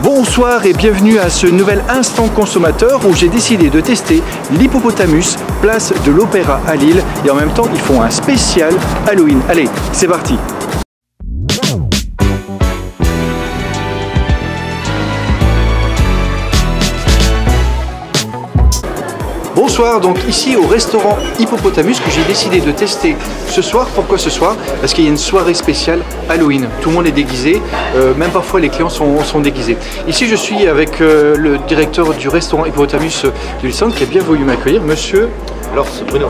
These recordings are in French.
Bonsoir et bienvenue à ce nouvel instant consommateur où j'ai décidé de tester l'Hippopotamus, place de l'Opéra à Lille, et en même temps ils font un spécial Halloween. Allez, c'est parti. Bonsoir, donc ici au restaurant Hippopotamus que j'ai décidé de tester ce soir. Pourquoi ce soir? Parce qu'il y a une soirée spéciale Halloween. Tout le monde est déguisé, même parfois les clients sont déguisés. Ici je suis avec le directeur du restaurant Hippopotamus de Lille qui a bien voulu m'accueillir, monsieur... Alors c'est Bruno.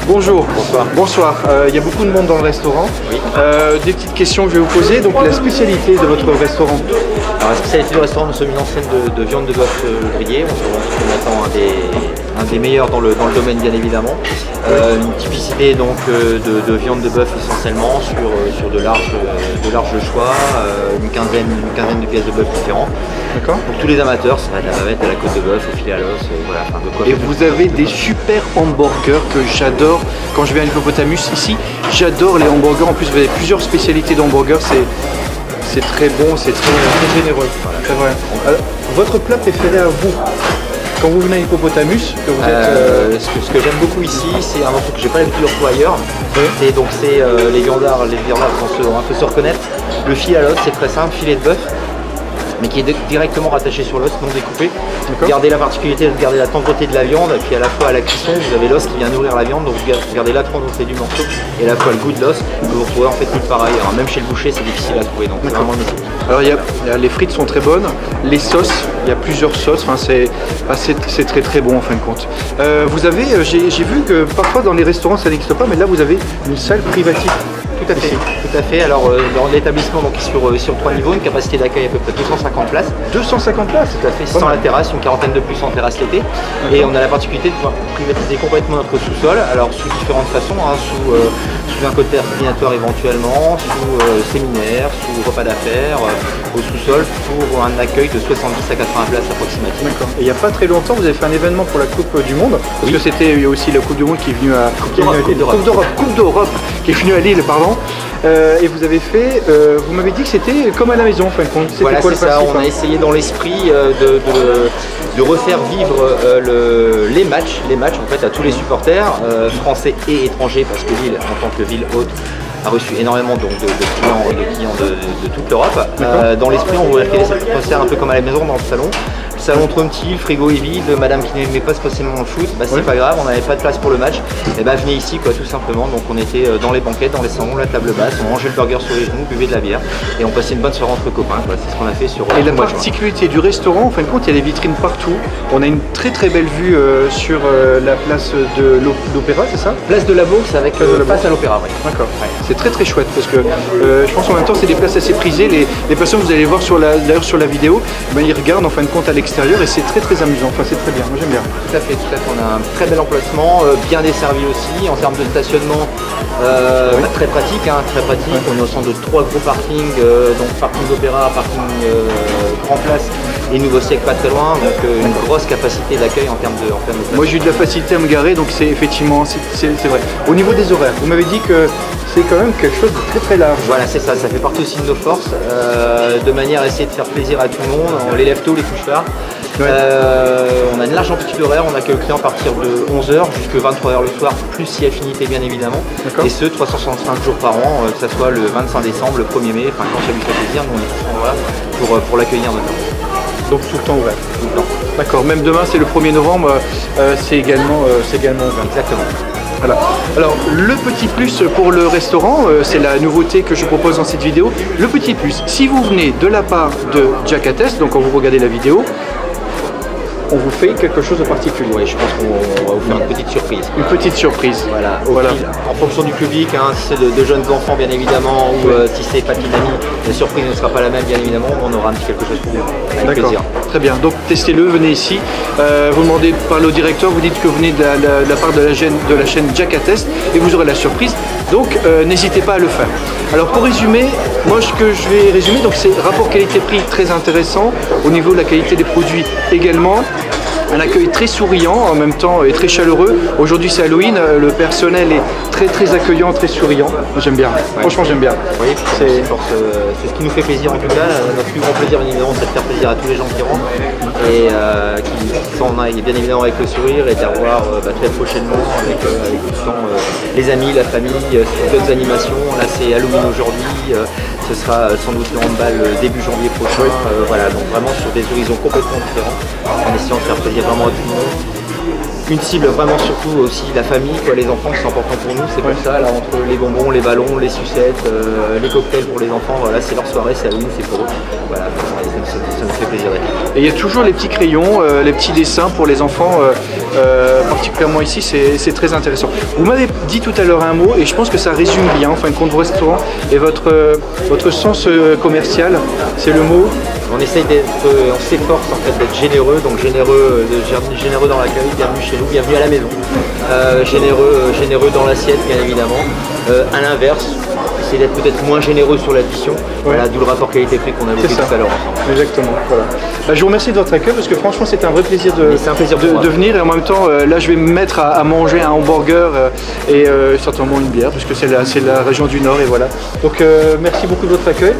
Bonjour. Bonsoir. Bonsoir. Il y a beaucoup de monde dans le restaurant. Oui. Des petites questions que je vais vous poser. Donc la spécialité de votre restaurant? Alors la spécialité du restaurant, nous sommes une enseigne de viande de bœuf grillée. On se rend un des meilleurs dans le domaine bien évidemment. Une typicité donc de viande de bœuf essentiellement sur de larges choix, une quinzaine de pièces de bœuf différents. D'accord. Pour tous les amateurs, ça va de la bavette à la côte de bœuf, au filet à l'os, voilà. Enfin, de quoi. Et vous avez des super hamburgers que j'adore. Quand je viens à l'Hippopotamus ici, j'adore les hamburgers. En plus, vous avez plusieurs spécialités d'hamburgers. C'est très bon, c'est très généreux. Voilà. C'est vrai. Alors, votre plat préféré à vous? Quand vous venez à l'Hippopotamus, que vous êtes... Ce que j'aime beaucoup ici, c'est un morceau que j'ai pas l'habitude de retrouver ailleurs. Oui. C'est les viandards vont un peu se reconnaître. Le filet à l'os, c'est très simple, filet de bœuf, mais qui est directement rattaché sur l'os, non découpé. Gardez la particularité de garder la tendreté de la viande, et puis à la fois à la cuisson, vous avez l'os qui vient nourrir la viande, donc vous gardez la tendreté du morceau et à la fois le goût de l'os, que vous retrouvez en fait tout pareil. Alors même chez le boucher, c'est difficile à trouver, donc c'est vraiment le métier. Alors les frites sont très bonnes, les sauces, il y a plusieurs sauces, enfin, c'est très très bon en fin de compte. Vous avez, j'ai vu que parfois dans les restaurants ça n'existe pas, mais là vous avez une salle privative. Tout à fait, tout à fait. Alors dans l'établissement donc sur 3 niveaux, une capacité d'accueil à peu près 250 places. 250 places? Tout à fait, sans la terrasse, une quarantaine de plus en terrasse l'été. Et on a la particularité de pouvoir privatiser complètement notre sous-sol, alors sous différentes façons, hein, sous un côté ordinateur éventuellement, sous séminaire, sous repas d'affaires, au sous-sol pour un accueil de 70 à 80 places approximativement. D'accord. Et il n'y a pas très longtemps, vous avez fait un événement pour la Coupe du Monde, parce oui. que c'était aussi la Coupe du Monde qui est venue à Coupe d'Europe qui est venue à Lille, pardon. Et vous avez fait, vous m'avez dit que c'était comme à la maison en fin de compte. Voilà, c'est ça, on a essayé dans l'esprit de refaire vivre les matchs en fait à tous les supporters, français et étrangers, parce que Lille, en tant que ville haute, a reçu énormément donc, de clients de toute l'Europe. Dans l'esprit, on voulait créer cette atmosphère un peu comme à la maison dans le salon. Le salon trop petit, le frigo est vide, madame qui n'aimait pas spécialement le foot, bah, c'est pas grave, on n'avait pas de place pour le match, et bah venez ici quoi, tout simplement. Donc on était dans les banquettes, dans les salons, la table basse, on mangeait le burger sur les genoux, buvait de la bière, et on passait une bonne soirée entre copains, c'est ce qu'on a fait sur... Et la particularité du restaurant, en fin de compte, il y a des vitrines partout, on a une très très belle vue sur la place de l'Opéra, c'est ça? Place de la Bourse avec face à l'Opéra, oui. D'accord, ouais. C'est très très chouette, parce que je pense en même temps c'est des places assez prisées, les personnes vous allez voir d'ailleurs sur la vidéo, ben, ils regardent en fin de compte à l'extérieur, et c'est très très amusant, enfin c'est très bien, moi j'aime bien. Tout à fait, on a un très bel emplacement, bien desservi aussi, en termes de stationnement, oui. Très pratique, très pratique. On est au centre de 3 gros parkings, donc parking d'Opéra, parking Grand Place et Nouveau Siècle pas très loin, donc une grosse capacité d'accueil en termes de place. Moi j'ai eu de la facilité à me garer, donc c'est effectivement, c'est vrai. Au niveau des horaires, vous m'avez dit que c'est quand même quelque chose de très très large. Voilà, c'est ça, ça fait partie aussi de nos forces, de manière à essayer de faire plaisir à tout le monde. On les lève tôt, les couche tard. Ouais. On a une large amplitude horaire, on accueille le client à partir de 11h jusqu'à 23h le soir, plus si affinité bien évidemment. Et ce, 365 jours par an, que ce soit le 25 décembre, le 1er mai, enfin quand ça lui fait plaisir, nous on est tout le temps là pour l'accueillir dedans. Donc tout le temps ouvert. Tout le temps. D'accord, même demain c'est le 1er novembre, c'est également ouvert. Exactement. Voilà. Alors le petit plus pour le restaurant, c'est la nouveauté que je propose dans cette vidéo. Le petit plus, si vous venez de la part de Jackates, donc quand vous regardez la vidéo, on vous fait quelque chose de particulier. Oui, je pense qu'on va vous faire une petite surprise. Une petite surprise. Voilà, en fonction du public, si c'est de jeunes enfants bien évidemment, ou si c'est pas de amis, la surprise ne sera pas la même bien évidemment, on aura un petit quelque chose pour vous, avec plaisir. Très bien, donc testez-le, venez ici, vous demandez de parler au directeur, vous dites que vous venez de la part de la chaîne Jackates et vous aurez la surprise, donc n'hésitez pas à le faire. Alors pour résumer, moi ce que je vais résumer, donc c'est rapport qualité-prix très intéressant, au niveau de la qualité des produits également. un accueil très souriant en même temps et très chaleureux. Aujourd'hui c'est Halloween, le personnel est très accueillant, très souriant. J'aime bien, franchement j'aime bien. Oui, c'est ce qui nous fait plaisir en tout cas. Notre plus grand plaisir bien évidemment c'est de faire plaisir à tous les gens qui rentrent et qui s'en aillent bien évidemment avec le sourire et d'avoir très prochainement avec tout le temps les amis, la famille, d'autres animations. Là c'est Halloween aujourd'hui, ce sera sans doute le handball début janvier prochain. Voilà, donc vraiment sur des horizons complètement différents en essayant de faire plaisir vraiment à tout le monde. Une cible vraiment surtout aussi la famille, quoi, les enfants qui sont importants pour nous, c'est pour ça, là entre les bonbons, les ballons, les sucettes, les cocktails pour les enfants, voilà, c'est leur soirée, c'est Halloween, c'est pour eux. Voilà, ça nous fait plaisir d'être là. Et il y a toujours les petits crayons, les petits dessins pour les enfants, particulièrement ici, c'est très intéressant. Vous m'avez dit tout à l'heure un mot et je pense que ça résume bien, en fin de compte, vos restaurants et votre sens commercial, c'est le mot. On essaye d'être, on s'efforce en fait d'être généreux, donc généreux dans l'accueil, bienvenue chez nous, bienvenue à la maison. Généreux dans l'assiette bien évidemment. À l'inverse, essayer d'être peut-être moins généreux sur l'addition. Voilà, d'où le rapport qualité-prix qu'on a évoqué tout à l'heure ensemble. Exactement, voilà. Je vous remercie de votre accueil parce que franchement c'est un vrai plaisir de venir et en même temps là je vais me mettre à manger un hamburger et certainement une bière parce que c'est la région du Nord et voilà. Donc merci beaucoup de votre accueil.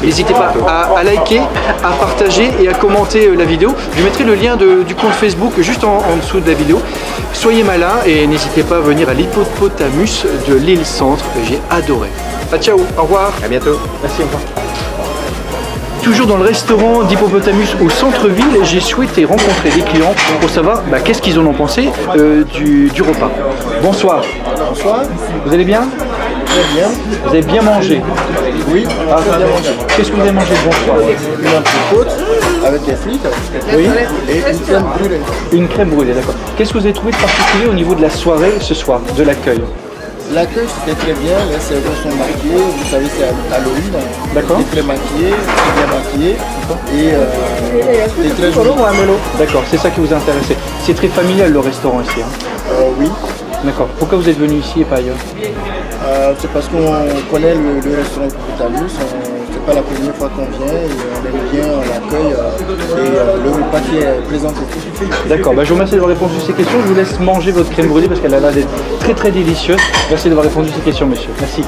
N'hésitez pas à liker, à partager et à commenter la vidéo. Je mettrai le lien du compte Facebook juste en dessous de la vidéo. Soyez malins et n'hésitez pas à venir à l'Hippopotamus de l'île Centre que j'ai adoré. Ciao, au revoir. À bientôt. Merci, au revoir. Toujours dans le restaurant d'Hippopotamus au centre-ville, j'ai souhaité rencontrer des clients pour savoir qu'est-ce qu'ils en ont pensé du repas. Bonsoir. Bonsoir. Vous allez bien? Très bien. Vous avez bien mangé? Oui, on a bien mangé. Qu'est-ce que vous avez mangé de bonsoir? Une entrecôte avec des frites Oui. et une crème brûlée. Une crème brûlée, d'accord. Qu'est-ce que vous avez trouvé de particulier au niveau de la soirée ce soir, de l'accueil? L'accueil c'était très bien, les serveurs sont maquillés, vous savez c'est Halloween. D'accord. Très maquillé, très bien maquillé et très joli. D'accord, c'est ça qui vous a intéressé. C'est très familial le restaurant ici. Oui. D'accord. Pourquoi vous êtes venu ici et pas ailleurs? C'est parce qu'on connaît le restaurant Hippopotamus, c'est pas la première fois qu'on vient et on aime bien l'accueil et le repas qui est présenté. D'accord, je vous remercie d'avoir répondu à ces questions. Je vous laisse manger votre crème brûlée parce qu'elle a l'air d'être très délicieuse. Merci d'avoir répondu à ces questions, monsieur. Merci.